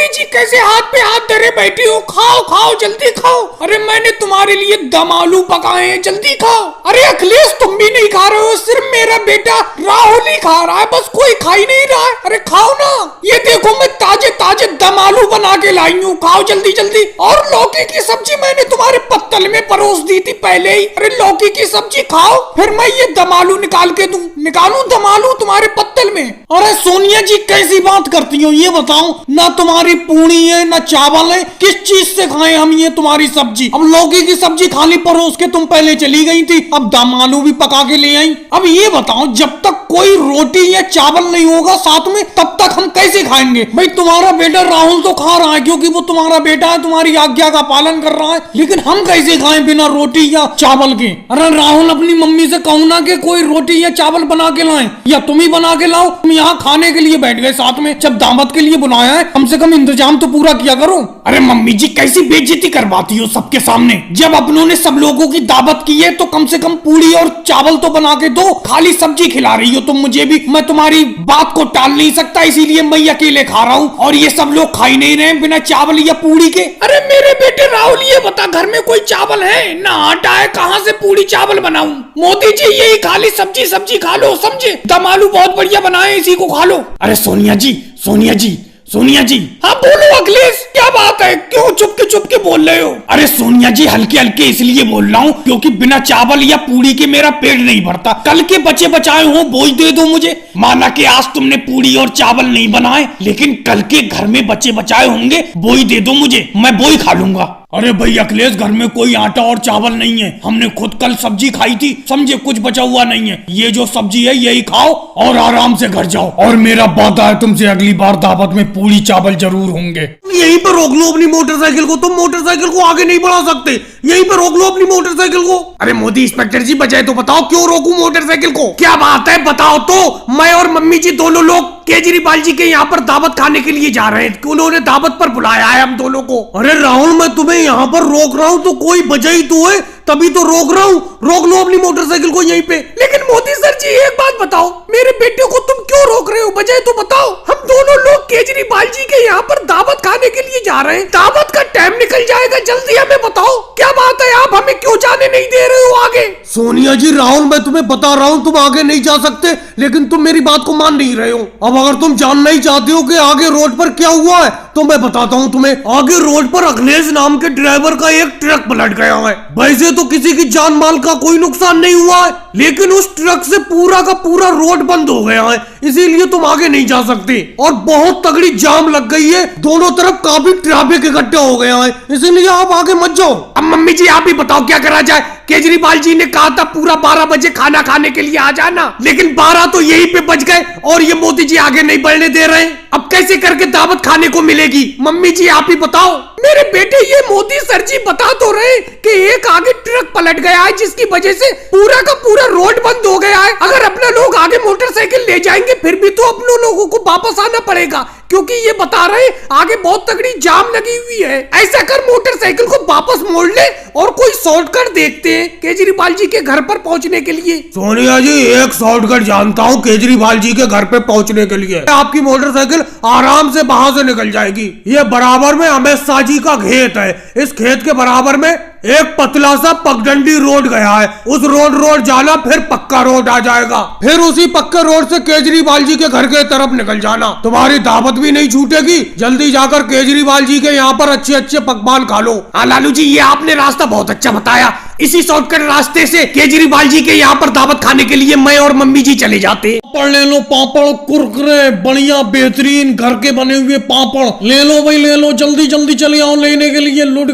मोदी जी कैसे हाथ पे हाथ धरे बैठी हो? खाओ खाओ जल्दी खाओ। अरे मैंने तुम्हारे लिए दम आलू पकाए हैं, जल्दी खाओ। अरे अखिलेश तुम भी नहीं खा रहे हो, सिर्फ मेरा बेटा राहुल ही खा रहा है, बस कोई खा ही नहीं रहा है। अरे खाओ ना, ये देखो मैं ताजे ताजे दम आलू बना के लाई हूँ, खाओ जल्दी जल्दी। और लौकी की सब्जी मैंने तुम्हारे पत्तल में परोस दी थी पहले ही। अरे लौकी की सब्जी खाओ, फिर मैं ये दम आलू निकाल के दूं, निकालूं दम आलू तुम्हारे पत्तल में। अरे सोनिया जी कैसी बात करती हो, ये बताओ ना तुम्हारी पूड़ी है ना चावल है, किस चीज से खाएं हम ये तुम्हारी सब्जी? अब लौकी की सब्जी खाली परोस के तुम पहले चली गई थी, अब दम आलू भी पका के ले आई। अब ये बताओ जब तक कोई रोटी या चावल नहीं होगा साथ में तब तक हम कैसे खाएंगे? भाई तुम्हारा बेटा राहुल तो खा रहा है क्योंकि वो तुम्हारा बेटा है, तुम्हारी आज्ञा का पालन कर रहा है, लेकिन हम कैसे खाएं बिना रोटी या चावल के? अरे राहुल अपनी मम्मी से कहूँ ना कि कोई रोटी या चावल बना के लाएं, या तुम ही बना के लाओ। तुम यहाँ खाने के लिए बैठ गए साथ में, जब दावत के लिए बुलाया है कम से कम इंतजाम तो पूरा किया करो। अरे मम्मी जी कैसी बेइज्जती करवाती हो सबके सामने, जब अपनों ने सब लोगों की दावत की है तो कम से कम पूड़ी और चावल तो बना के दो, खाली सब्जी खिला रही हो तुम मुझे भी। मैं तुम्हारी बात को टाल नहीं सकता, इसीलिए मैं अकेले खा रहा हूँ और ये सब लोग खा ही नहीं रहे बिना चावल या पूड़ी के। अरे मेरे बेटे राहुल ये बता घर में कोई चावल है ना आटा है, कहाँ से पूड़ी चावल बनाऊं? मोदी जी यही खाली सब्जी सब्जी खा लो, समझे? दम आलू बहुत बढ़िया बनाए, इसी को खा लो। अरे सोनिया जी सोनिया जी सोनिया जी। हाँ बोलो अखिलेश, क्या बात है, क्यों चुप के बोल रहे हो? अरे सोनिया जी हल्के हल्के इसलिए बोल रहा हूँ क्योंकि बिना चावल या पूड़ी के मेरा पेट नहीं भरता। कल के बचे बचाए हो बोझ दे दो मुझे। माना कि आज तुमने पूड़ी और चावल नहीं बनाए, लेकिन कल के घर में बचे बचाए होंगे, बोझ दे दो मुझे, मैं बोझ खा लूंगा। अरे भाई अखिलेश घर में कोई आटा और चावल नहीं है, हमने खुद कल सब्जी खाई थी, समझे? कुछ बचा हुआ नहीं है, ये जो सब्जी है यही खाओ और आराम से घर जाओ। और मेरा वादा है तुमसे अगली बार दावत में पूड़ी चावल जरूर होंगे। यहीं पर रोक लो अपनी मोटरसाइकिल को, तुम मोटरसाइकिल को आगे नहीं बढ़ा सकते, यहीं पर रोक लो अपनी मोटरसाइकिल को। अरे मोदी इंस्पेक्टर जी बजाय तो बताओ क्यों रोकूं मोटरसाइकिल को? क्या बात है बताओ तो। मैं और मम्मी जी दोनों लोग केजरीवाल जी के यहाँ पर दावत खाने के लिए जा रहे हैं, उन्होंने दावत पर बुलाया है हम दोनों को। अरे राहुल मैं तुम्हें यहाँ पर रोक रहा हूँ तो कोई वजह ही तो है, तभी तो रोक रहा हूँ, रोक लो अपनी मोटरसाइकिल को यहीं पे। लेकिन मोदी सर जी एक बात बताओ, मेरे बेटे को तुम क्यों रोक रहे हो, वजह तो बताओ। हम दोनों लोग केजरीवाल जी के यहाँ पर दावत खाने के लिए जा रहे हैं, दावत का टाइम निकल जाएगा, जल्दी हमें बताओ क्या बात है, आप हमें क्यों जाने नहीं दे रहे हो आगे? सोनिया जी राहुल मैं तुम्हें बता रहा हूँ तुम आगे नहीं जा सकते, लेकिन तुम मेरी बात को मान नहीं रहे हो। अब अगर तुम जानना ही चाहते हो कि आगे रोड पर क्या हुआ है तो मैं बताता हूँ तुम्हें। आगे रोड पर अखिलेश नाम के ड्राइवर का एक ट्रक पलट गया है। वैसे तो किसी की जान माल का कोई नुकसान नहीं हुआ है, लेकिन उस ट्रक से पूरा का पूरा रोड बंद हो गया है, इसीलिए तुम आगे नहीं जा सकते। और बहुत तगड़ी जाम लग गई है, दोनों तरफ काफी ट्रैफिक इकट्ठा हो गया है, इसीलिए आप आगे मत जाओ। अब मम्मी जी आप ही बताओ क्या करा जाए? केजरीवाल जी ने कहा था पूरा 12 बजे खाना खाने के लिए आ जाना, लेकिन 12 तो यहीं पे बच गए और ये मोदी जी आगे नहीं बढ़ने दे रहे हैं। अब कैसे करके दावत खाने को मिलेगी? मम्मी जी आप ही बताओ। मेरे बेटे ये मोदी सर जी बता तो रहे कि एक आगे ट्रक पलट गया है जिसकी वजह से पूरा का पूरा रोड बंद हो गया है। अगर अपने लोग आगे मोटरसाइकिल ले जाएंगे फिर भी तो अपने लोगों को वापस आना पड़ेगा, क्योंकि ये बता रहे आगे बहुत तगड़ी जाम लगी हुई है। ऐसा कर मोटरसाइकिल को वापस मोड़ ले और कोई शॉर्टकट देखते हैं केजरीवाल जी के घर पर पहुंचने के लिए। सोनिया जी एक शॉर्टकट जानता हूँ केजरीवाल जी के घर पे पहुंचने के लिए। आपकी मोटरसाइकिल आराम से वहां से निकल जाएगी। ये बराबर में अमित शाह जी का खेत है, इस खेत के बराबर में एक पतला सा पगडंडी रोड गया है, उस रोड जाना फिर पक्का रोड आ जाएगा, फिर उसी पक्के रोड से केजरीवाल जी के घर के तरफ निकल जाना। तुम्हारी दावत भी नहीं छूटेगी, जल्दी जाकर केजरीवाल जी के यहाँ पर अच्छे अच्छे पकवान खा लो। हाँ लालू जी ये आपने रास्ता बहुत अच्छा बताया, इसी शॉर्टकट रास्ते से केजरीवाल जी के यहाँ पर दावत खाने के लिए मैं और मम्मी जी चले जाते। पापड़ ले लो, पापड़ कुरकुरे बढ़िया बेहतरीन घर के बने हुए पापड़ ले लो भाई, ले लो, जल्दी जल्दी चले आओ लेने के लिए। लुट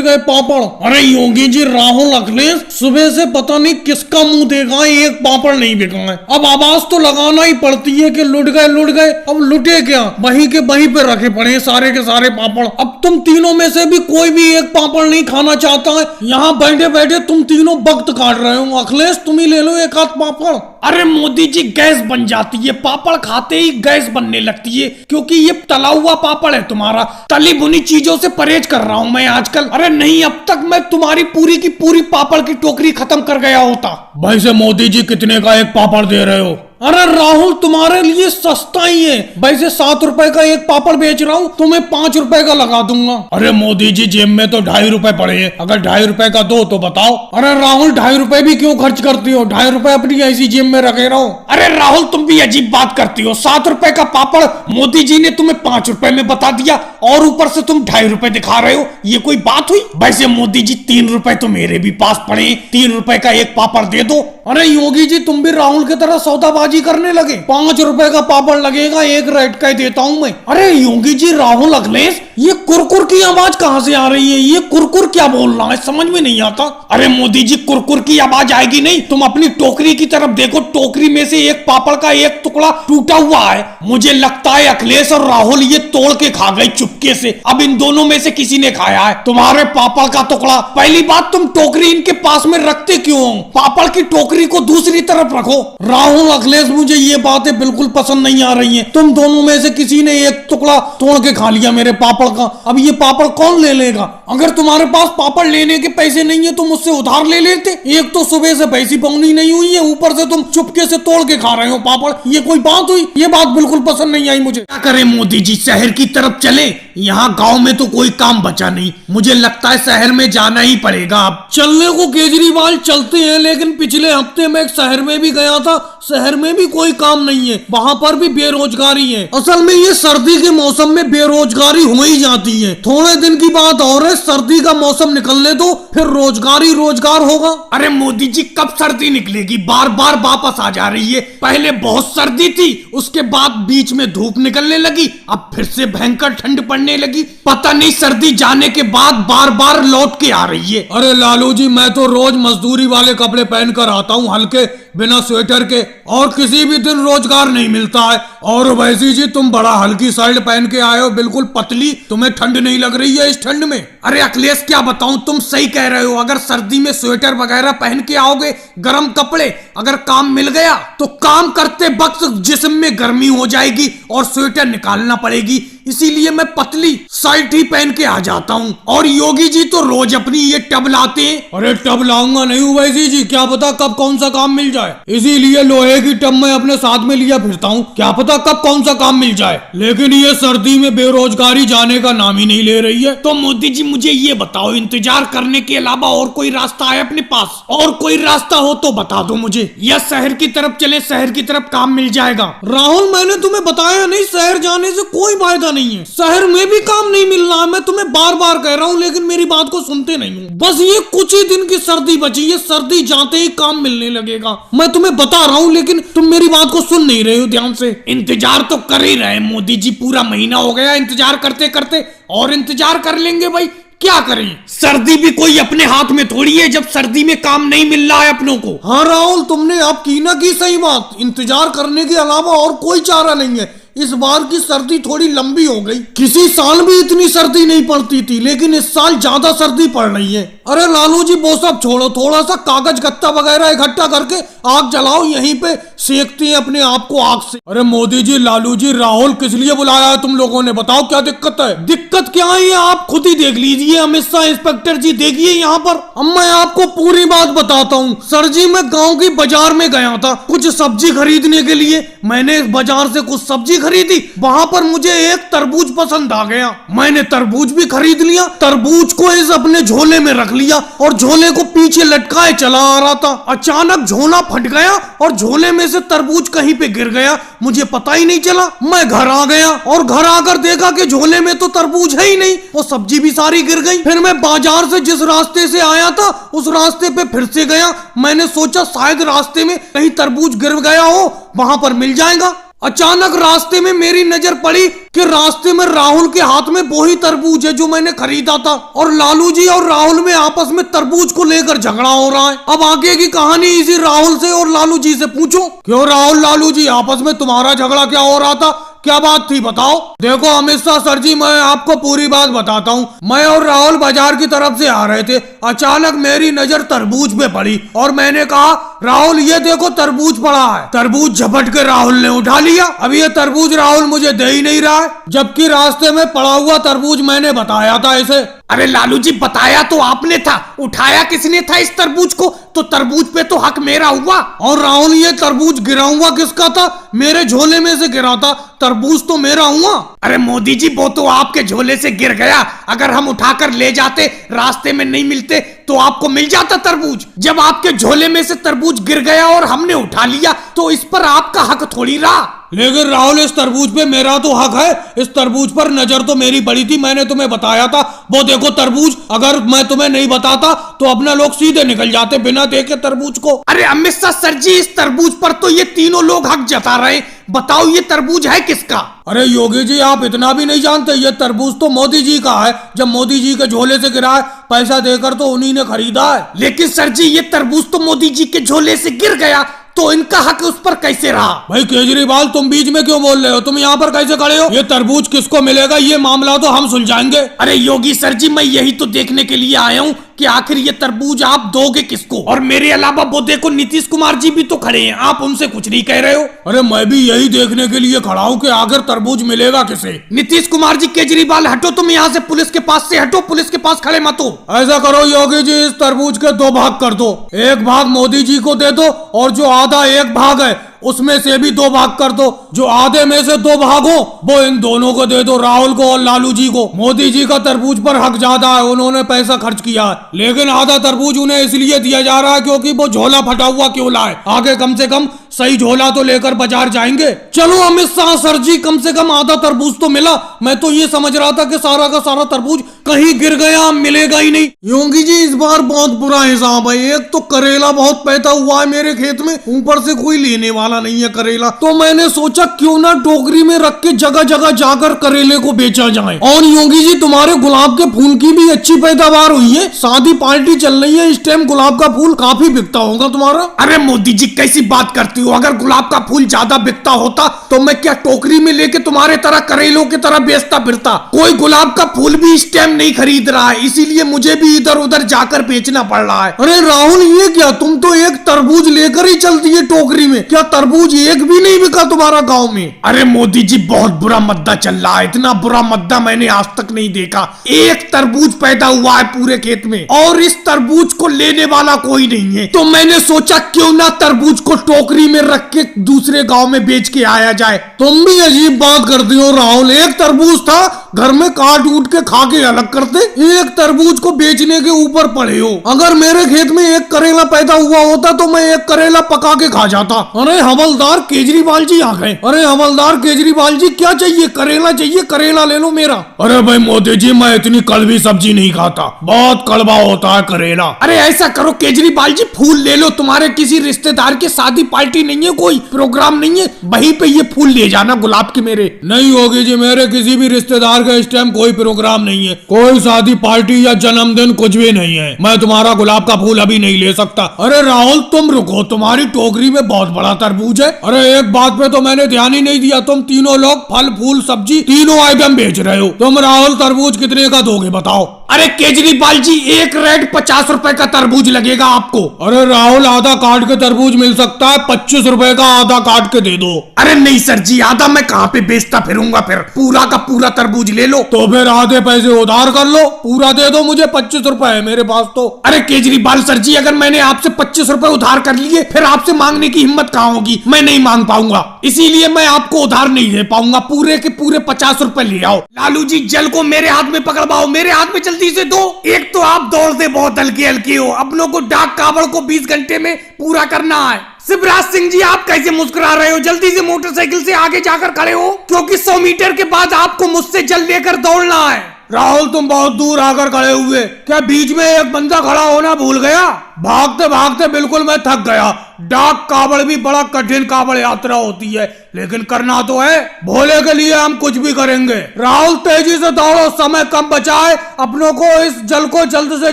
गए पापड़। अरे योगी जी राहुल अखिलेश सुबह से पता नहीं किसका मुंह देखा है, एक पापड़ नहीं बिका है। अब आवाज तो लगाना ही पड़ती है कि लुट गए। अब लुटे क्या, वहीं के वहीं पे रखे पड़े सारे के सारे पापड़। अब तुम तीनों में से भी कोई भी एक पापड़ नहीं खाना चाहता है, यहाँ बैठे बैठे तुम तीनों वक्त काट रहे हो। अखिलेश तुम ही ले लो एक आध पापड़। अरे मोदी जी गैस बन जाती है, पापड़ खाते ही गैस बनने लगती है, क्योंकि ये तला हुआ पापड़ है तुम्हारा। तली भुनी चीजों से परहेज कर रहा हूँ मैं आजकल। अरे नहीं, अब तक मैं तुम्हारी पूरी की पूरी पापड़ की टोकरी खत्म कर गया होता। भाई से मोदी जी कितने का एक पापड़ दे रहे हो? अरे राहुल तुम्हारे लिए सस्ता ही है, वैसे 7 रुपए का एक पापड़ बेच रहा हूँ, तुम्हें 5 रुपए का लगा दूंगा। अरे मोदी जी जेब में तो 2.5 रुपए पड़े हैं, अगर 2.5 रुपए का दो तो बताओ। अरे राहुल 2.5 रुपए भी क्यों खर्च करती हो, 2.5 रुपए अपनी ऐसी जेब में रखे रहो। अरे राहुल तुम भी अजीब बात करती हो, 7 रुपए का पापड़ मोदी जी ने तुम्हें 5 रुपए में बता दिया और ऊपर से तुम 2.5 रुपए दिखा रहे हो, ये कोई बात हुई? वैसे मोदी जी 3 रुपए तो मेरे भी पास पड़े, 3 रुपए का एक पापड़ दे दो। अरे योगी जी तुम भी राहुल की तरह सौदाबाजी करने लगे, 5 रुपए का पापड़ लगेगा, एक रेट का ही देता हूँ मैं। अरे योगी जी राहुल अखिलेश ये कुरकुर की आवाज कहाँ से आ रही है, ये कुरकुर क्या बोल रहा है, समझ में नहीं आता। अरे मोदी जी कुरकुर की आवाज आएगी नहीं, तुम अपनी टोकरी की तरफ देखो, टोकरी में से एक पापड़ का एक टुकड़ा टूटा हुआ है। मुझे लगता है अखिलेश और राहुल ये तोड़ के खा गए चुपके से, अब इन दोनों में से किसी ने खाया है तुम्हारे पापड़ का टुकड़ा। पहली बात तुम टोकरी इनके पास में रखते क्यों हो, पापड़ की टोकरी को दूसरी तरफ रखो। राहुल अखिलेश मुझे ये बातें बिल्कुल पसंद नहीं आ रही हैं, तुम दोनों में से किसी ने एक टुकड़ा तोड़ के खा लिया मेरे पापड़ का, अब ये पापड़ कौन ले लेगा? अगर तुम्हारे पास पापड़ लेने के पैसे नहीं है तो मुझसे उधार ले लेते, एक तो सुबह से पैसी पौनी नहीं हुई है, ऊपर से तुम चुपके से तोड़ के खा रहे हो पापड़, ये कोई बात हुई? ये बात बिल्कुल पसंद नहीं आई मुझे। क्या करें मोदी जी, शहर की तरफ चले, यहाँ गाँव में तो कोई काम बचा नहीं, मुझे लगता है शहर में जाना ही पड़ेगा। अब चलने को केजरीवाल चलते हैं, लेकिन पिछले हफ्ते मैं एक शहर में भी गया था, शहर में भी कोई काम नहीं है, वहाँ पर भी बेरोजगारी है। असल में ये सर्दी के मौसम में बेरोजगारी हो ही जाती है, थोड़े दिन की बात और है, सर्दी का मौसम निकलने दो फिर रोजगारी रोजगार होगा। अरे मोदी जी कब सर्दी निकलेगी, बार बार वापस आ जा रही है। पहले बहुत सर्दी थी, उसके बाद बीच में धूप निकलने लगी, अब फिर से भयंकर ठंड पड़ने लगी, पता नहीं सर्दी जाने के बाद बार बार लौट के आ रही है। अरे लालू जी मैं तो रोज मजदूरी वाले कपड़े पहनकर आता हूँ, हल्के बिना स्वेटर के, और किसी भी दिन रोजगार नहीं मिलता है। और वैसी जी तुम बड़ा हल्की शर्ट पहन के आए हो, बिल्कुल पतली, तुम्हें ठंड नहीं लग रही है इस ठंड में? अरे अखिलेश क्या बताऊं, तुम सही कह रहे हो, अगर सर्दी में स्वेटर वगैरह पहन के आओगे, गर्म कपड़े, अगर काम मिल गया तो काम करते वक्त जिस्म में गर्मी हो जाएगी और स्वेटर निकालना पड़ेगी, इसीलिए मैं पतली शर्ट ही पहन के आ जाता हूँ। और योगी जी तो रोज अपनी ये टब लाते हैं। अरे टब लाऊंगा नहीं वैसी जी, क्या पता कब कौन सा काम मिल जाए, इसीलिए लोहे की टब मैं अपने साथ में लिया फिरता हूँ, क्या पता कब कौन सा काम मिल जाए। लेकिन ये सर्दी में बेरोजगारी जाने का नाम ही नहीं ले रही है। तो मोदी जी मुझे ये बताओ, इंतजार करने के अलावा और कोई रास्ता है अपने पास? और कोई रास्ता हो तो बता दो मुझे, या शहर की तरफ चले, शहर की तरफ काम मिल जाएगा? राहुल मैंने तुम्हें बताया नहीं, शहर जाने से कोई फायदा नहीं है, शहर में भी काम नहीं मिल रहा, मैं तुम्हें बार बार कह रहा हूँ, लेकिन मेरी बात को सुनते नहीं हूँ। बस ये कुछ ही दिन की सर्दी बची है, सर्दी जाते ही काम मिलने लगेगा, मैं तुम्हें बता रहा हूँ, लेकिन तुम मेरी बात को सुन नहीं रहे हो ध्यान से। इंतजार तो कर ही रहे मोदी जी, पूरा महीना हो गया इंतजार करते करते, और इंतजार कर लेंगे भाई, क्या करें? सर्दी भी कोई अपने हाथ में थोड़ी है, जब सर्दी में काम नहीं मिल रहा है अपनों को। हाँ राहुल तुमने अब की ना की सही बात, इंतजार करने के अलावा और कोई चारा नहीं है। इस बार की सर्दी थोड़ी लंबी हो गई, किसी साल भी इतनी सर्दी नहीं पड़ती थी, लेकिन इस साल ज्यादा सर्दी पड़ रही है। अरे लालू जी वो सब छोड़ो, थोड़ा सा कागज गत्ता वगैरह इकट्ठा करके आग जलाओ, यहीं पे सेकते हैं अपने आप को आग से। अरे मोदी जी लालू जी राहुल किस लिए बुलाया है तुम लोगों ने, बताओ क्या दिक्कत है? दिक्कत क्या है ये आप खुद ही देख लीजिए, अमित शाह इंस्पेक्टर जी देखिए यहाँ पर। अब मैं आपको पूरी बात बताता हूँ। सर जी मैं गाँव की बाजार में गया था कुछ सब्जी खरीदने के लिए, मैंने बाजार से कुछ सब्जी खरीदी, वहाँ पर मुझे एक तरबूज पसंद आ गया, मैंने तरबूज भी खरीद लिया, तरबूज को इस अपने झोले में रख लिया और झोले को पीछे लटकाए चला आ रहा था। अचानक झोला फट गया और झोले में से तरबूज कहीं पे गिर गया, मुझे पता ही नहीं चला। मैं घर आ गया और घर आकर देखा कि झोले में तो तरबूज है ही नहीं, वो सब्जी भी सारी गिर गई। फिर मैं बाजार से जिस रास्ते से आया था उस रास्ते पे फिर से गया, मैंने सोचा शायद रास्ते में कहीं तरबूज गिर गया हो, वहां पर मिल जाएगा। अचानक रास्ते में मेरी नजर पड़ी कि रास्ते में राहुल के हाथ में वही तरबूज है जो मैंने खरीदा था, और लालू जी और राहुल में आपस में तरबूज को लेकर झगड़ा हो रहा है। अब आगे की कहानी इसी राहुल से और लालू जी से पूछो। क्यों राहुल लालू जी आपस में तुम्हारा झगड़ा क्या हो रहा था, क्या बात थी बताओ? देखो अमित शाह सर जी मैं आपको पूरी बात बताता हूँ। मैं और राहुल बाजार की तरफ से आ रहे थे, अचानक मेरी नजर तरबूज पे पड़ी और मैंने कहा राहुल ये देखो तरबूज पड़ा है। तरबूज झपट के राहुल ने उठा लिया। अब ये तरबूज राहुल मुझे दे ही नहीं रहा है, जबकि रास्ते में पड़ा हुआ तरबूज मैंने बताया था इसे। अरे लालू जी बताया तो आपने था, उठाया किसने था इस तरबूज को? तो तरबूज पे तो हक मेरा हुआ। और राहुल ये तरबूज गिरा हुआ किसका था? मेरे झोले में से गिरा था, तरबूज तो मेरा हुआ। अरे मोदी जी वो तो आपके झोले से गिर गया, अगर हम उठाकर ले जाते रास्ते में नहीं मिलते तो आपको मिल जाता तरबूज। जब आपके झोले में से तरबूज गिर गया और हमने उठा लिया तो इस पर आपका हक थोड़ी रहा। लेकिन राहुल इस तरबूज पे मेरा तो हक है, इस तरबूज पर नजर तो मेरी पड़ी थी, मैंने तुम्हें बताया था। वो देखो तरबूज, अगर मैं तुम्हें नहीं बताता तो अपना लोग सीधे निकल जाते बिना देखे तरबूज को। अरे अमित शाह सर जी इस तरबूज पर तो ये तीनों लोग हक जता रहे, बताओ ये तरबूज है किसका? अरे योगी जी आप इतना भी नहीं जानते, ये तरबूज तो मोदी जी का है। जब मोदी जी के झोले से गिरा है, पैसा देकर तो उन्हीं ने खरीदा है। लेकिन सर जी ये तरबूज तो मोदी जी के झोले से गिर गया, तो इनका हक उस पर कैसे रहा? भाई केजरीवाल तुम बीच में क्यों बोल रहे हो? तुम यहाँ पर कैसे खड़े हो? ये तरबूज किसको मिलेगा ये मामला तो हम सुलझाएंगे। अरे योगी सर जी मैं यही तो देखने के लिए आया हूँ कि आखिर ये तरबूज आप दोगे किसको? और मेरे अलावा वो देखो नीतीश कुमार जी भी तो खड़े हैं, आप उनसे कुछ नहीं कह रहे हो। अरे मैं भी यही देखने के लिए खड़ा हूँ कि आखिर तरबूज मिलेगा किसे। नीतीश कुमार जी केजरीवाल हटो, तुम यहाँ से पुलिस के पास से हटो, पुलिस के पास खड़े मत हो। ऐसा करो योगी जी इस तरबूज के दो भाग कर दो, एक भाग मोदी जी को दे दो और जो आधा एक भाग है उसमें से भी दो भाग कर दो। जो आधे में से दो भाग हो वो इन दोनों को दे दो, राहुल को और लालू जी को। मोदी जी का तरबूज पर हक ज्यादा है, उन्होंने पैसा खर्च किया है, लेकिन आधा तरबूज उन्हें इसलिए दिया जा रहा है क्योंकि वो झोला फटा हुआ क्यों लाए। आगे कम से कम सही झोला तो लेकर बाजार जाएंगे। चलो अमित शाह सर जी कम से कम आधा तरबूज तो मिला। मैं तो ये समझ रहा था कि सारा का सारा तरबूज कहीं गिर गया, मिलेगा ही नहीं। योगी जी इस बार बहुत बुरा हिसाब है, एक तो करेला बहुत पैदा हुआ है मेरे खेत में, ऊपर से कोई लेने वाला नहीं है करेला। तो मैंने सोचा क्यों ना टोकरी में रख के जगह जगह जाकर करेले को बेचा जाए। और योगी जी तुम्हारे गुलाब के फूल की भी अच्छी पैदावार हुई है, शादी पार्टी चल रही है, इस टाइम गुलाब का फूल काफी बिकता होगा तुम्हारा। अरे मोदी जी कैसी बात करती हो, अगर गुलाब का फूल ज्यादा बिकता होता तो मैं क्या टोकरी में लेके तुम्हारे तरह करेलों की तरह बेचता फिरता? कोई गुलाब का फूल भी इस टाइम नहीं खरीद रहा है, इसीलिए मुझे भी इधर उधर जाकर बेचना पड़ रहा है। अरे राहुल ये क्या, तुम तो एक तरबूज लेकर ही चलती है टोकरी में, क्या तरबूज एक भी नहीं बिका तुम्हारा गांव में? अरे मोदी जी बहुत बुरा मद्दा चल रहा है, इतना बुरा मद्दा मैंने आज तक नहीं देखा। एक तरबूज पैदा हुआ है पूरे खेत में और इस तरबूज को लेने वाला कोई नहीं है, तो मैंने सोचा क्यों ना तरबूज को टोकरी में रख के दूसरे गांव में बेच के आया जाए। तुम भी अजीब बात करती हो राहुल, एक तरबूज था घर में काट उठ के खा के अलग करते, एक तरबूज को बेचने के ऊपर पड़े हो। अगर मेरे खेत में एक करेला पैदा हुआ होता तो मैं एक करेला पका के खा जाता। अरे हवलदार केजरीवाल जी आ गए। अरे हवलदार केजरीवाल जी क्या चाहिए? करेला चाहिए, करेला ले लो मेरा। अरे भाई मोदी जी मैं इतनी कड़वी सब्जी नहीं खाता, बहुत कड़वा होता है करेला। अरे ऐसा करो केजरीवाल जी फूल ले लो, तुम्हारे किसी रिश्तेदार की शादी पार्टी नहीं है, कोई प्रोग्राम नहीं है, वहीं पे ये फूल ले जाना गुलाब के मेरे। नहीं होगी जी, मेरे किसी भी रिश्तेदार का इस टाइम कोई प्रोग्राम नहीं है, कोई शादी पार्टी या जन्मदिन कुछ भी नहीं है, मैं तुम्हारा गुलाब का फूल अभी नहीं ले सकता। अरे राहुल तुम रुको, तुम्हारी टोकरी में बहुत बड़ा तरबूज है। अरे एक बात पे तो मैंने ध्यान ही नहीं दिया, तुम तीनों लोग फल फूल सब्जी तीनों आइटम बेच रहे हो। तुम राहुल तरबूज कितने का दोगे बताओ? अरे केजरीवाल जी एक रेड 50 रुपए का तरबूज लगेगा आपको। अरे राहुल आधा काट के तरबूज मिल सकता है, 25 रुपए का आधा काट के दे दो। अरे नहीं सर जी, आधा मैं कहाँ पे बेचता फिरूंगा, फिर पूरा का पूरा तरबूज ले लो। तो फिर आधे पैसे उधार कर लो, पूरा दे दो मुझे, 25 रुपए है मेरे पास तो। अरे केजरीवाल सर जी अगर मैंने आपसे 25 रुपए उधार कर लिए फिर आपसे मांगने की हिम्मत कहाँ होगी, मैं नहीं मांग पाऊंगा, इसीलिए मैं आपको उधार नहीं दे पाऊंगा, पूरे के पूरे 50 रुपए ले आओ। लालू जी जल को मेरे हाथ में पकड़वाओ, मेरे हाथ में जल्दी से दो। एक तो आप दौड़ते बहुत हल्के हल्के हो, अपनों को डाक कावड़ को 20 घंटे में पूरा करना है। शिवराज सिंह जी आप कैसे मुस्कुरा रहे हो, जल्दी से मोटरसाइकिल से आगे जाकर खड़े हो, क्योंकि 100 मीटर के बाद आपको मुझसे जल लेकर दौड़ना है। राहुल तुम बहुत दूर आकर खड़े हुए, क्या बीच में एक बंदा खड़ा होना भूल गया? भागते भागते बिल्कुल मैं थक गया। डाक कावड़ भी बड़ा कठिन कावड़ यात्रा होती है, लेकिन करना तो है, भोले के लिए हम कुछ भी करेंगे। राहुल तेजी से दौड़ो, समय कम बचा है, अपनों को इस जल को जल्द से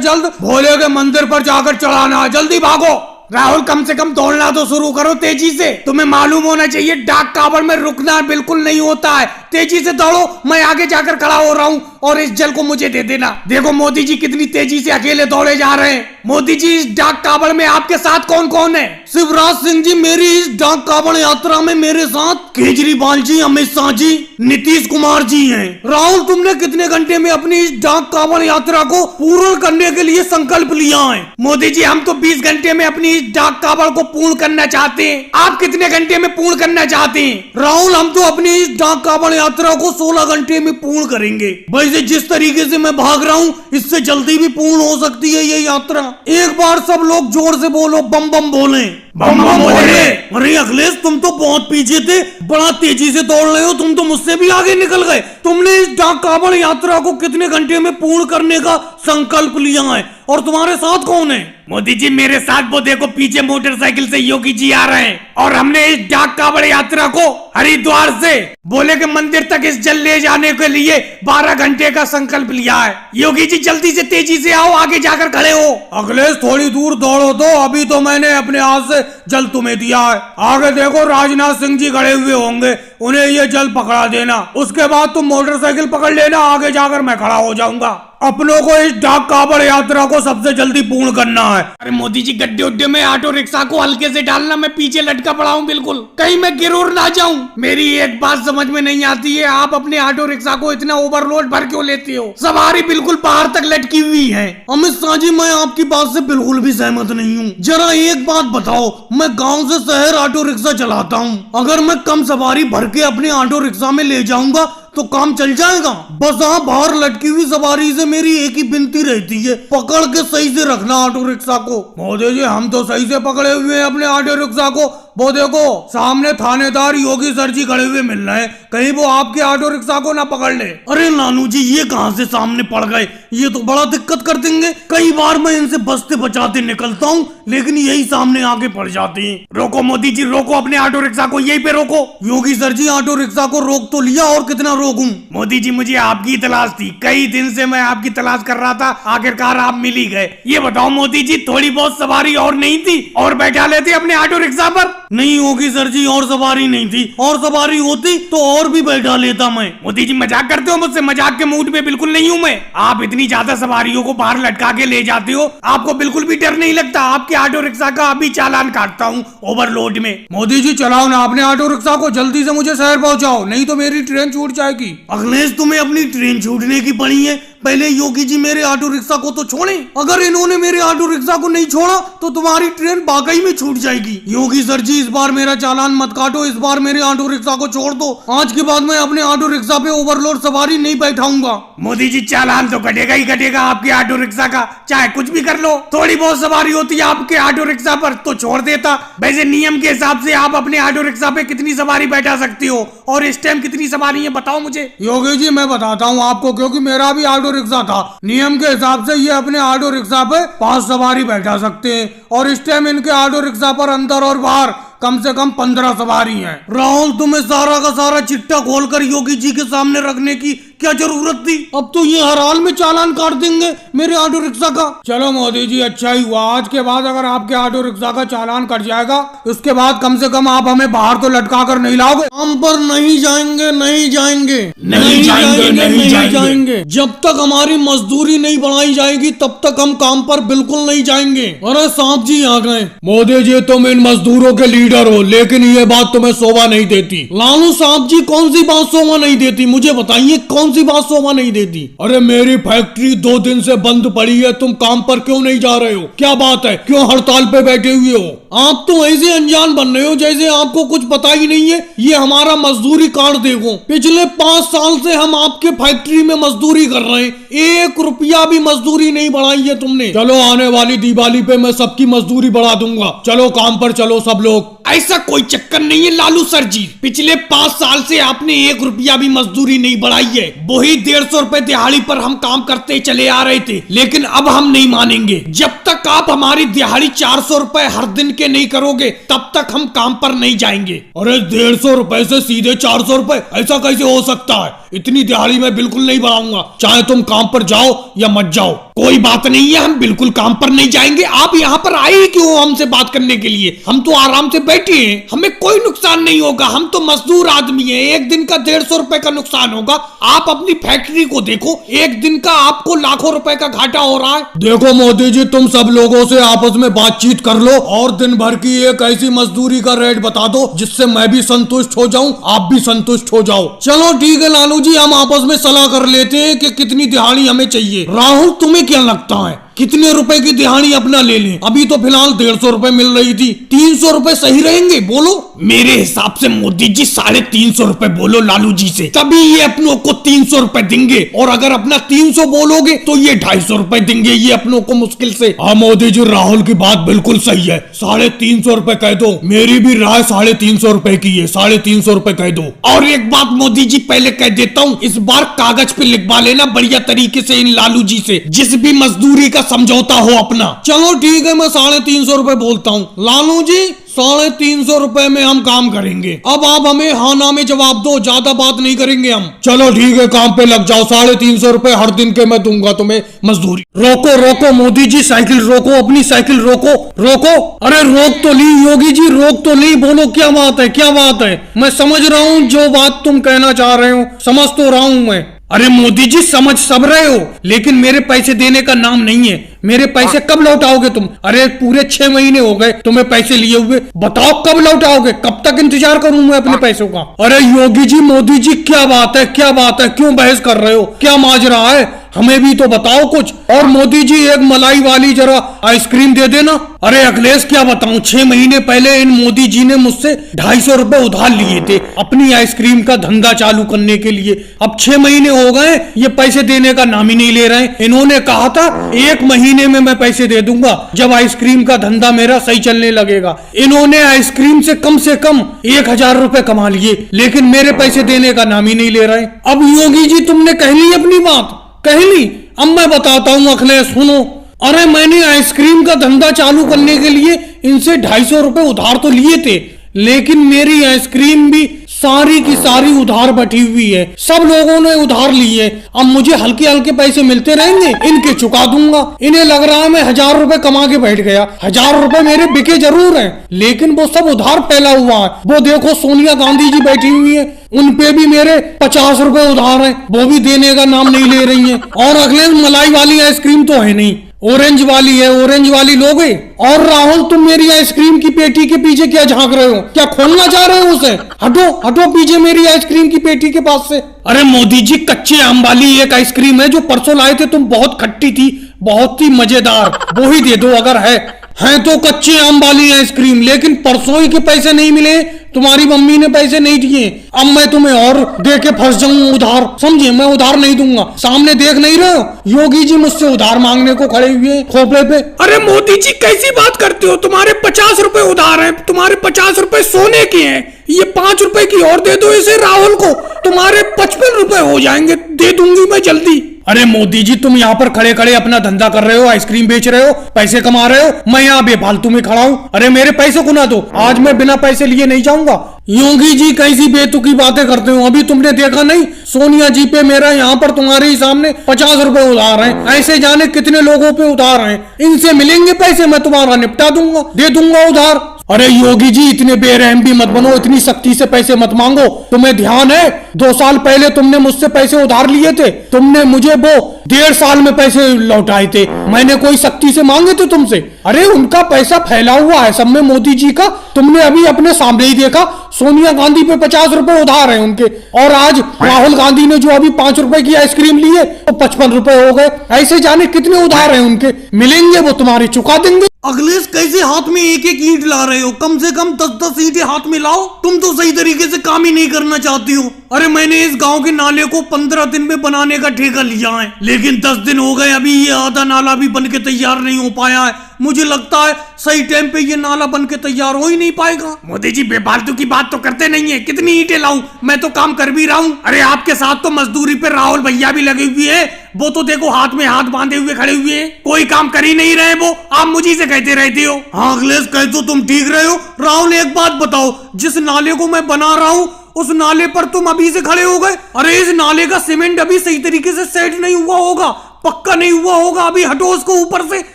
जल्द भोले के मंदिर पर जाकर चढ़ाना है, जल्दी भागो। राहुल कम से कम दौड़ना तो शुरू करो तेजी से, तुम्हें मालूम होना चाहिए डाक कावड़ में रुकना बिल्कुल नहीं होता है, तेजी से दौड़ो, मैं आगे जाकर खड़ा हो रहा हूँ और इस जल को मुझे दे देना। देखो मोदी जी कितनी तेजी से अकेले दौड़े जा रहे हैं। मोदी जी इस डाक कावड़ में आपके साथ कौन कौन है? शिवराज सिंह जी, मेरी इस डाक कावड़ यात्रा में मेरे साथ केजरीवाल जी, अमित शाह जी, नीतीश कुमार जी हैं। राहुल, तुमने कितने घंटे में अपनी इस डाक कावड़ यात्रा को पूर्ण करने के लिए संकल्प लिया है? मोदी जी हम तो 20 घंटे में अपनी इस डाक कावड़ को पूर्ण करना चाहते हैं। आप कितने घंटे में पूर्ण करना चाहते हैं? राहुल, हम तो अपनी इस डाक कावड़ यात्रा को 16 घंटे में पूर्ण करेंगे। वैसे जिस तरीके से मैं भाग रहा हूँ, इससे जल्दी भी पूर्ण हो सकती है ये यात्रा। एक बार सब लोग जोर से बोलो, बम बम बोले। बम बम बोले। अरे अखिलेश, तुम तो बहुत पीछे थे, बड़ा तेजी से दौड़ रहे हो, तुम तो मुझसे भी आगे निकल गए। तुमने इस डाक कावड़ यात्रा को कितने घंटे में पूर्ण करने का संकल्प लिया है और तुम्हारे साथ कौन है? मोदी जी मेरे साथ वो देखो पीछे मोटरसाइकिल से योगी जी आ रहे हैं और हमने इस डाक कावड़ यात्रा को हरिद्वार से बोले के मंदिर तक इस जल ले जाने के लिए 12 घंटे का संकल्प लिया है। योगी जी जल्दी से तेजी से आओ, आगे जाकर खड़े हो। अखिलेश, थोड़ी दूर दौड़ो तो, अभी तो मैंने अपने हाथ से जल तुम्हें दिया है। आगे देखो राजनाथ सिंह जी खड़े हुए होंगे, उन्हें ये जल पकड़ा देना। उसके बाद तुम मोटरसाइकिल पकड़ लेना, आगे जाकर मैं खड़ा हो जाऊंगा। अपनों को इस डाक कावड़ यात्रा को सबसे जल्दी पूर्ण करना है। अरे मोदी जी गड्ढे उड्ढे में ऑटो रिक्शा को हल्के से डालना, मैं पीछे लटका पड़ा हूँ बिल्कुल, कहीं मैं गिर उड़ ना जाऊं। मेरी एक बात समझ में नहीं आती है, आप अपने ऑटो रिक्शा को इतना ओवरलोड भर क्यों लेते हो? सवारी बिल्कुल बाहर तक लटकी हुई है। अमित शाह जी, मैं आपकी बात से बिल्कुल भी सहमत नहीं हूँ। जरा एक बात बताओ, मैं गांव से शहर ऑटो रिक्शा चलाता हूँ, अगर मैं कम सवारी भर के अपने ऑटो रिक्शा में ले जाऊंगा तो काम चल जाएगा? बस आप बाहर लटकी हुई सवारी से मेरी एक ही विनती रहती है, पकड़ के सही से रखना ऑटो रिक्शा को। मोदी जी, हम तो सही से पकड़े हुए हैं अपने ऑटो रिक्शा को। वो देखो सामने थानेदार योगी सर जी खड़े हुए मिल रहे हैं, कहीं वो आपके ऑटो रिक्शा को ना पकड़ ले। अरे नानू जी, ये कहां से सामने पड़ गए? ये तो बड़ा दिक्कत कर देंगे। कई बार मैं इनसे बचते बचाते निकलता हूँ, लेकिन यही सामने आके पड़ जाते हैं। रोको मोदी जी, रोको अपने ऑटो रिक्शा को, यहीं पे रोको। योगी सर जी, ऑटो रिक्शा को रोक तो लिया, और कितना रोकूं? मोदी जी मुझे आपकी तलाश थी, कई दिन से मैं आपकी तलाश कर रहा था, आखिरकार आप मिल ही गए। ये बताओ मोदी जी, थोड़ी बहुत सवारी और नहीं थी और बैठा लेते अपने ऑटो रिक्शा पर? नहीं होगी सर जी, और सवारी नहीं थी, और सवारी होती तो और भी बैठा लेता मैं। मोदी जी मजाक करते हो मुझसे? मजाक के मूड में बिल्कुल नहीं हूँ मैं। आप इतनी ज्यादा सवारियों को बाहर लटका के ले जाते हो, आपको बिल्कुल भी डर नहीं लगता? आपके ऑटो रिक्शा का अभी चालान काटता हूँ ओवरलोड में। मोदी जी, चलाओ ना अपने ऑटो रिक्शा को, जल्दी से मुझे शहर पहुँचाओ, नहीं तो मेरी ट्रेन छूट जाएगी। अखिलेश, तुम्हें अपनी ट्रेन छूटने की पड़ी है, पहले योगी जी मेरे ऑटो रिक्शा को तो छोड़े। अगर इन्होंने मेरे ऑटो रिक्शा को नहीं छोड़ा तो तुम्हारी ट्रेन वाकई में छूट जाएगी। योगी सर जी, इस बार मेरा चालान मत काटो, इस बार मेरे ऑटो रिक्शा को छोड़ दो। आज के बाद मैं अपने ऑटो रिक्शा पे ओवरलोड सवारी नहीं बैठाऊंगा। मोदी जी, चालान तो कटेगा ही कटेगा आपके ऑटो रिक्शा का, चाहे कुछ भी कर लो। थोड़ी बहुत सवारी होती है आपके ऑटो रिक्शा पर तो छोड़ देता। वैसे नियम के हिसाब से आप अपने ऑटो रिक्शा पे कितनी सवारी बैठा सकती हो और इस टाइम कितनी सवारी है बताओ मुझे। योगी जी, मैं बताता हूँ आपको, क्योंकि मेरा भी ऑटो रिक्शा था। नियम के हिसाब से ये अपने ऑटो रिक्शा पे 5 सवारी बैठा सकते हैं, और इस टाइम इनके ऑटो रिक्शा पर अंदर और बाहर कम से कम 15 सवारी हैं। राहुल, तुम्हें सारा का सारा चिट्ठा खोलकर योगी जी के सामने रखने की क्या जरूरत थी? अब तो ये हर हाल में चालान काट देंगे मेरे ऑटो रिक्शा का। चलो मोदी जी, अच्छा ही हुआ। आज के बाद अगर आपके ऑटो रिक्शा का चालान कट जाएगा, उसके बाद कम से कम आप हमें बाहर तो लटका कर नहीं लाओगे। हम पर नहीं जाएंगे, नहीं जाएंगे, नहीं जाएंगे, नहीं जाएंगे। जब तक हमारी मजदूरी नहीं बढ़ाई जाएगी तब तक हम काम पर बिल्कुल नहीं जाएंगे। अरे सांप जी आ गए। मोदी जी, तुम इन मजदूरों के लीडर हो, लेकिन ये बात तुम्हें शोभा नहीं देती। लालू साहब जी, कौन सी बात शोभा नहीं देती? मुझे बताइए, कौन सी बात शोभा नहीं देती? अरे मेरी फैक्ट्री 2 दिन से बंद पड़ी है, तुम काम पर क्यों नहीं जा रहे हो? क्या बात है, क्यों हड़ताल पे बैठे हुए हो? आप तो ऐसे अनजान बन रहे हो जैसे आपको कुछ पता ही नहीं है। ये हमारा मजदूरी कार्ड देखो, पिछले 5 साल से हम आपके फैक्ट्री में मजदूरी कर रहे हैं, 1 रुपया भी मजदूरी नहीं बढ़ाई है तुमने। चलो, आने वाली दिवाली पे मैं सबकी मजदूरी बढ़ा दूंगा। चलो काम पर चलो सब लोग। ऐसा कोई चक्कर नहीं है लालू सर जी, पिछले 5 साल से आपने 1 रुपया भी मजदूरी नहीं बढ़ाई है। वही 150 रुपए दिहाड़ी पर हम काम करते चले आ रहे थे, लेकिन अब हम नहीं मानेंगे। जब तक आप हमारी दिहाड़ी 400 रुपए हर दिन के नहीं करोगे, तब तक हम काम पर नहीं जाएंगे। अरे 150 रुपए से सीधे 400 रुपए, ऐसा कैसे हो सकता है? इतनी दिहाड़ी मैं बिल्कुल नहीं बढ़ाऊंगा, चाहे तुम काम पर जाओ या मत जाओ। कोई बात नहीं है, हम बिल्कुल काम पर नहीं जाएंगे। आप यहाँ पर आए ही क्यों हमसे बात करने के लिए? हम तो आराम से बैठे बैठिए, हमें कोई नुकसान नहीं होगा, हम तो मजदूर आदमी हैं। एक दिन का 150 रुपए का नुकसान होगा। आप अपनी फैक्ट्री को देखो, एक दिन का आपको लाखों रुपए का घाटा हो रहा है। देखो मोदी जी, तुम सब लोगों से आपस में बातचीत कर लो और दिन भर की एक ऐसी मजदूरी का रेट बता दो जिससे मैं भी संतुष्ट हो जाऊं, आप भी संतुष्ट हो जाओ। चलो ठीक है लालू जी, हम आपस में सलाह कर लेते हैं कि कितनी दिहाड़ी हमें चाहिए। राहुल, तुम्हें क्या लगता है कितने रुपए की दिहाड़ी अपना ले लें? अभी तो फिलहाल 150 रुपए मिल रही थी, 300 रुपए सही रहेंगे? बोलो। मेरे हिसाब से मोदी जी 350 रुपए बोलो लालू जी से, तभी ये अपनों को 300 रुपए देंगे। और अगर अपना 300 बोलोगे तो ये 250 रुपए देंगे ये अपनों को मुश्किल से। हाँ मोदी जी, राहुल की बात बिल्कुल सही है, 350 रुपए कह दो। मेरी भी राय 350 रुपए की है, 350 रुपए कह दो। और एक बात मोदी जी पहले कह देता हूँ, इस बार कागज पे लिखवा लेना बढ़िया तरीके से इन लालू जी से, जिस भी मजदूरी का समझौता हो अपना। चलो ठीक है, मैं 350 रुपए बोलता हूँ। लालू जी, 350 रुपए में हम काम करेंगे। अब आप हमें हाँ ना में जवाब दो, ज्यादा बात नहीं करेंगे हम। चलो ठीक है, काम पे लग जाओ। 350 रुपए हर दिन के मैं दूंगा तुम्हें मजदूरी। रोको रोको मोदी जी, साइकिल रोको, अपनी साइकिल रोको रोको। अरे रोक तो ली योगी जी, रोक तो ली। बोलो क्या बात है, क्या बात है? मैं समझ रहा हूँ जो बात तुम कहना चाह रहे हो, समझ तो रहा हूँ मैं। अरे मोदी जी, समझ सब रहे हो, लेकिन मेरे पैसे देने का नाम नहीं है। मेरे पैसे कब लौटाओगे तुम? अरे पूरे 6 महीने हो गए तुम्हें पैसे लिए हुए, बताओ कब लौटाओगे? कब तक इंतजार करूं मैं अपने पैसों का? अरे योगी जी, मोदी जी, क्या बात है, क्या बात है? क्यों बहस कर रहे हो? क्या माजरा है? हमें भी तो बताओ कुछ। और मोदी जी, एक मलाई वाली जरा आइसक्रीम दे देना। अरे अखिलेश, क्या बताऊं, 6 महीने पहले इन मोदी जी ने मुझसे 250 रुपए उधार लिए थे अपनी आइसक्रीम का धंधा चालू करने के लिए। अब 6 महीने हो गए, ये पैसे देने का नाम ही नहीं ले रहे हैं। इन्होंने कहा था 1 महीने में मैं पैसे दे दूंगा जब आइसक्रीम का धंधा मेरा सही चलने लगेगा। इन्होंने आइसक्रीम से कम 1000 रुपए कमा लिए, लेकिन मेरे पैसे देने का नाम ही नहीं ले रहे। अब योगी जी, तुमने कह ली अपनी बात, कह ली। अब मैं बताता हूँ अखिलेश, सुनो। अरे मैंने आइसक्रीम का धंधा चालू करने के लिए इनसे 250 रुपए उधार तो लिए थे, लेकिन मेरी आइसक्रीम भी सारी की सारी उधार बैठी हुई है। सब लोगों ने उधार लिए, अब मुझे हल्के हल्के पैसे मिलते रहेंगे, इनके चुका दूंगा। इन्हें लग रहा है मैं 1000 रुपए कमा के बैठ गया। 1000 रुपए मेरे बिके जरूर हैं, लेकिन वो सब उधार फैला हुआ है। वो देखो सोनिया गांधी जी बैठी हुई है, उन पे भी मेरे 50 रुपए उधार हैं, वो भी देने का नाम नहीं ले रही हैं। और अगले मलाई वाली आइसक्रीम तो है नहीं, ऑरेंज वाली है, ऑरेंज वाली लोगे। और राहुल, तुम मेरी आइसक्रीम की पेटी के पीछे क्या झांक रहे हो? क्या खोलना चाह रहे हो उसे? हटो हटो पीछे मेरी आइसक्रीम की पेटी के पास से। अरे मोदी जी, कच्चे आम वाली एक आइसक्रीम है जो परसों लाए थे तुम, बहुत खट्टी थी, बहुत ही मजेदार, वो ही दे दो अगर है तो कच्चे आम वाली आइसक्रीम, लेकिन परसों ही के पैसे नहीं मिले, तुम्हारी मम्मी ने पैसे नहीं दिए। अब मैं तुम्हें और दे के फंस जाऊं उधार, समझे? मैं उधार नहीं दूंगा। सामने देख नहीं रहे हो, योगी जी मुझसे उधार मांगने को खड़े हुए खोपड़े पे। अरे मोदी जी, कैसी बात करते हो? तुम्हारे 50 रुपए उधार हैं, तुम्हारे 50 रुपए सोने के हैं। ये 5 रुपए की और दे दो इसे राहुल को, तुम्हारे 55 रुपए हो जाएंगे, दे दूंगी मैं जल्दी। अरे मोदी जी, तुम यहाँ पर खड़े खड़े अपना धंधा कर रहे हो, आइसक्रीम बेच रहे हो, पैसे कमा रहे हो, मैं यहाँ बेफालतू में खड़ा हूँ। अरे मेरे पैसे को ना दो, आज मैं बिना पैसे लिए नहीं जाऊंगा। योगी जी, कैसी बेतुकी बातें करते हो? अभी तुमने देखा नहीं, सोनिया जी पे मेरा यहाँ पर तुम्हारे ही सामने 50 रुपए उधार हैं। ऐसे जाने कितने लोगों पे उधार हैं, इनसे मिलेंगे पैसे, मैं तुम्हारा निपटा दूंगा, दे दूंगा उधार। अरे योगी जी, इतने बेरहम भी मत बनो, इतनी सख्ती से पैसे मत मांगो। तुम्हें ध्यान है 2 साल पहले तुमने मुझसे पैसे उधार लिए थे, तुमने मुझे वो 1.5 साल में पैसे लौटाए थे। मैंने कोई सख्ती से मांगे थे तुमसे? अरे उनका पैसा फैला हुआ है सब में, मोदी जी का। तुमने अभी अपने सामने ही देखा, सोनिया गांधी पे 50 रुपए उधार है उनके, और आज राहुल गांधी ने जो अभी 5 रुपए की आइसक्रीम ली है तो 55 रुपए हो गए। ऐसे जाने कितने उधार है उनके, मिलेंगे वो तुम्हारे, चुका देंगे। अखिलेश, कैसे हाथ में एक एक ईंट ला रहे हो? कम से कम 10-10 ईंटें हाथ में लाओ। तुम तो सही तरीके से काम ही नहीं करना चाहती हो। अरे मैंने इस गांव के नाले को 15 दिन में बनाने का ठेका लिया है, लेकिन 10 दिन हो गए, अभी ये आधा नाला भी बन के तैयार नहीं हो पाया है। मुझे लगता है सही टाइम पे ये नाला बन के तैयार हो ही नहीं पाएगा। मोदी जी, बेफालतू की बात तो करते नहीं है। कितनी ईंटें लाऊं? मैं तो काम कर भी रहा हूँ। अरे आपके साथ तो मजदूरी पे राहुल भैया भी लगे हुए हैं, वो तो देखो हाथ में हाथ बांधे हुए खड़े हुए हैं, कोई काम कर ही नहीं रहे। वो आप मुझे से कहते रहते हो। हाँ अखिलेश, कह तो तुम ठीक रहे हो। राहुल, एक बात बताओ, जिस नाले को मैं बना रहा हूँ उस नाले पर तुम अभी से खड़े हो गए। अरे इस नाले का सीमेंट अभी सही तरीके से सेट नहीं हुआ होगा, पक्का नहीं हुआ होगा। अभी हटो उसको ऊपर से,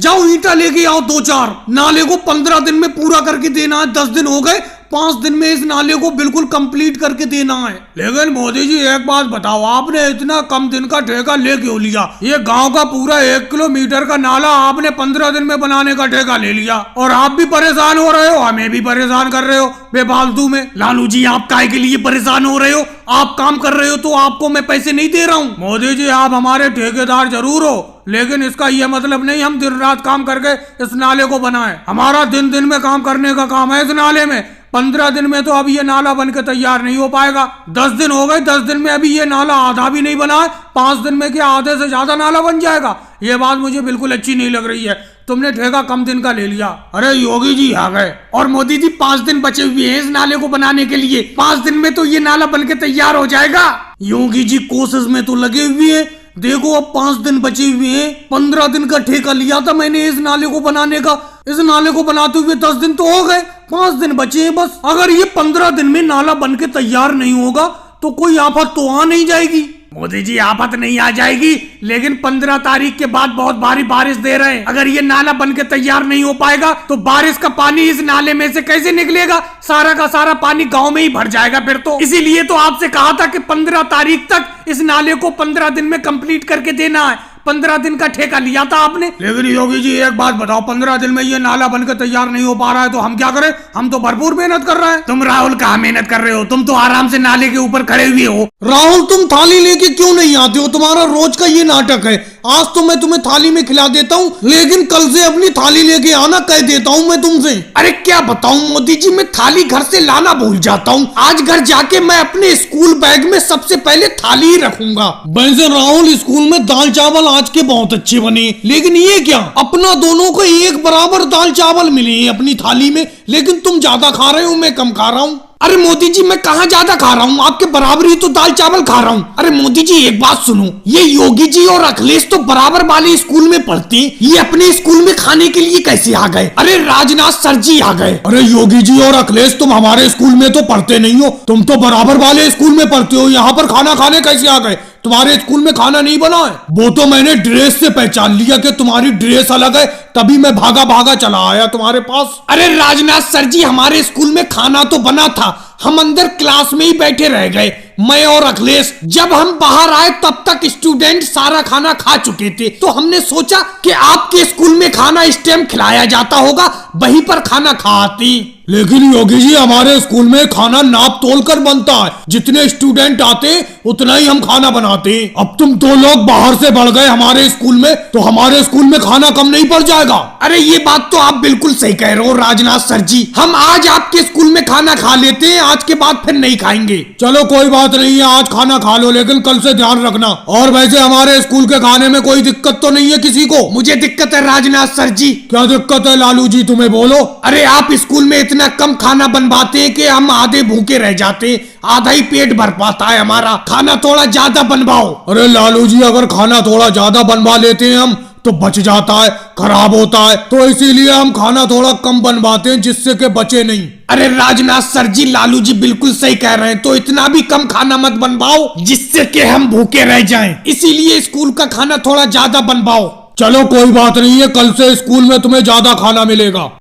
जाओ ईंटा लेके आओ 2-4। नाले को 15 दिन में पूरा करके देना है। 10 दिन हो गए, 5 दिन में इस नाले को बिल्कुल कंप्लीट करके देना है। लेकिन मोदी जी एक बात बताओ, आपने इतना कम दिन का ठेका ले क्यों लिया? ये गांव का पूरा 1 किलोमीटर का नाला आपने 15 दिन में बनाने का ठेका ले लिया, और आप भी परेशान हो रहे हो, हमें भी परेशान कर रहे हो बेफालतू में। लालू जी आप काहे के लिए परेशान हो रहे हो? आप काम कर रहे हो तो आपको मैं पैसे नहीं दे रहा हूँ। मोदी जी आप हमारे ठेकेदार जरूर हो, लेकिन इसका यह मतलब नहीं हम दिन रात काम करके इस नाले को बनाएं। हमारा दिन दिन में काम करने का काम है इस नाले में। 15 दिन में तो अभी ये नाला बन के तैयार नहीं हो पाएगा। 10 दिन हो गए, 10 दिन में अभी ये नाला आधा भी नहीं बना है। 5 दिन में क्या आधे से ज्यादा नाला बन जाएगा? ये बात मुझे बिल्कुल अच्छी नहीं लग रही है। तुमने ठेका कम दिन का ले लिया। अरे योगी जी आ गए, और मोदी जी 5 दिन बचे हुए हैं इस नाले को बनाने के लिए। 5 दिन में तो ये नाला बन के तैयार हो जाएगा। योगी जी कोशिश में तो लगे हुए हैं। देखो अब 5 दिन बचे हुए हैं। 15 दिन का ठेका लिया था मैंने इस नाले को बनाने का। इस नाले को बनाते हुए 10 दिन तो हो गए, 5 दिन बचे हैं बस। अगर ये 15 दिन में नाला बन के तैयार नहीं होगा तो कोई आफत तो आ नहीं जाएगी। मोदी जी आफत नहीं आ जाएगी, लेकिन 15 तारीख के बाद बहुत भारी बारिश दे रहे हैं। अगर ये नाला बन के तैयार नहीं हो पाएगा तो बारिश का पानी इस नाले में से कैसे निकलेगा? सारा का सारा पानी गांव में ही भर जाएगा फिर तो। इसीलिए तो आपसे कहा था कि 15 तारीख तक इस नाले को 15 दिन में कंप्लीट करके देना है। 15 दिन का ठेका लिया था आपने। लेकिन योगी जी एक बात बताओ, 15 दिन में ये नाला बनकर तैयार नहीं हो पा रहा है तो हम क्या करें? हम तो भरपूर मेहनत कर रहे हैं। तुम राहुल कहाँ मेहनत कर रहे हो? तुम तो आराम से नाले के ऊपर खड़े हुए हो। राहुल तुम थाली लेके क्यों नहीं आते हो? तुम्हारा रोज का ये नाटक है। आज तो मैं तुम्हें थाली में खिला देता हूँ, लेकिन कल से अपनी थाली लेके आना कह देता हूँ मैं तुमसे। अरे क्या बताऊँ मोदी जी, मैं थाली घर से लाना भूल जाता हूँ। आज घर जाके मैं अपने स्कूल बैग में सबसे पहले थाली ही रखूंगा। वैसे राहुल स्कूल में दाल चावल आज के बहुत अच्छे बने, लेकिन ये क्या अपना दोनों को एक बराबर दाल चावल मिले हैं अपनी थाली में, लेकिन तुम ज्यादा खा रहे हो, मैं कम खा रहा हूँ। अरे मोदी जी मैं कहाँ ज्यादा खा रहा हूँ, आपके बराबर ही तो दाल चावल खा रहा हूँ। अरे मोदी जी एक बात सुनो, ये योगी जी और अखिलेश तो बराबर वाले स्कूल में पढ़ते हैं, ये अपने स्कूल में खाने के लिए कैसे आ गए? अरे राजनाथ सर जी आ गए। अरे योगी जी और अखिलेश तुम हमारे स्कूल में तो पढ़ते नहीं हो, तुम तो बराबर वाले स्कूल में पढ़ते हो। यहाँ पर खाना खाने कैसे आ गए? तुम्हारे स्कूल में खाना नहीं बना है? वो तो मैंने ड्रेस से पहचान लिया कि तुम्हारी ड्रेस अलग है, तभी मैं भागा भागा चला आया तुम्हारे पास। अरे राजनाथ सर जी हमारे स्कूल में खाना तो बना था, हम अंदर क्लास में ही बैठे रह गए, मैं और अखिलेश। जब हम बाहर आए तब तक स्टूडेंट सारा खाना खा चुके थे, तो हमने सोचा कि आपके स्कूल में खाना इस टाइम खिलाया जाता होगा, वहीं पर खाना खाती। लेकिन योगी जी हमारे स्कूल में खाना नाप तोल कर बनता है, जितने स्टूडेंट आते उतना ही हम खाना बनाते। अब तुम 2 लोग बाहर से बढ़ गए हमारे स्कूल में, तो हमारे स्कूल में खाना कम नहीं पड़ जाएगा। अरे ये बात तो आप बिल्कुल सही कह रहे हो राजनाथ सर जी, हम आज आपके स्कूल में खाना खा लेते हैं, आज के बाद फिर नहीं खाएंगे। चलो कोई बात नहीं है, आज खाना खा लो, लेकिन कल से ध्यान रखना। और वैसे हमारे स्कूल के खाने में कोई दिक्कत तो नहीं है किसी को? मुझे दिक्कत है राजनाथ सर जी। क्या दिक्कत है लालू जी, तुम्हें बोलो। अरे आप स्कूल में इतना कम खाना बनवाते हैं कि हम आधे भूखे रह जाते हैं, आधा ही पेट भर पाता है हमारा। खाना थोड़ा ज्यादा बनवाओ। अरे लालू जी अगर खाना थोड़ा ज्यादा बनवा लेते हैं हम तो बच जाता है, खराब होता है, तो इसीलिए हम खाना थोड़ा कम बनवाते हैं जिससे कि बचे नहीं। अरे राजनाथ सर जी लालू जी बिल्कुल सही कह रहे हैं, तो इतना भी कम खाना मत बनवाओ जिससे कि हम भूखे रह जाएं। इसीलिए स्कूल का खाना थोड़ा ज्यादा बनवाओ। चलो कोई बात नहीं है, कल से स्कूल में तुम्हें ज्यादा खाना मिलेगा।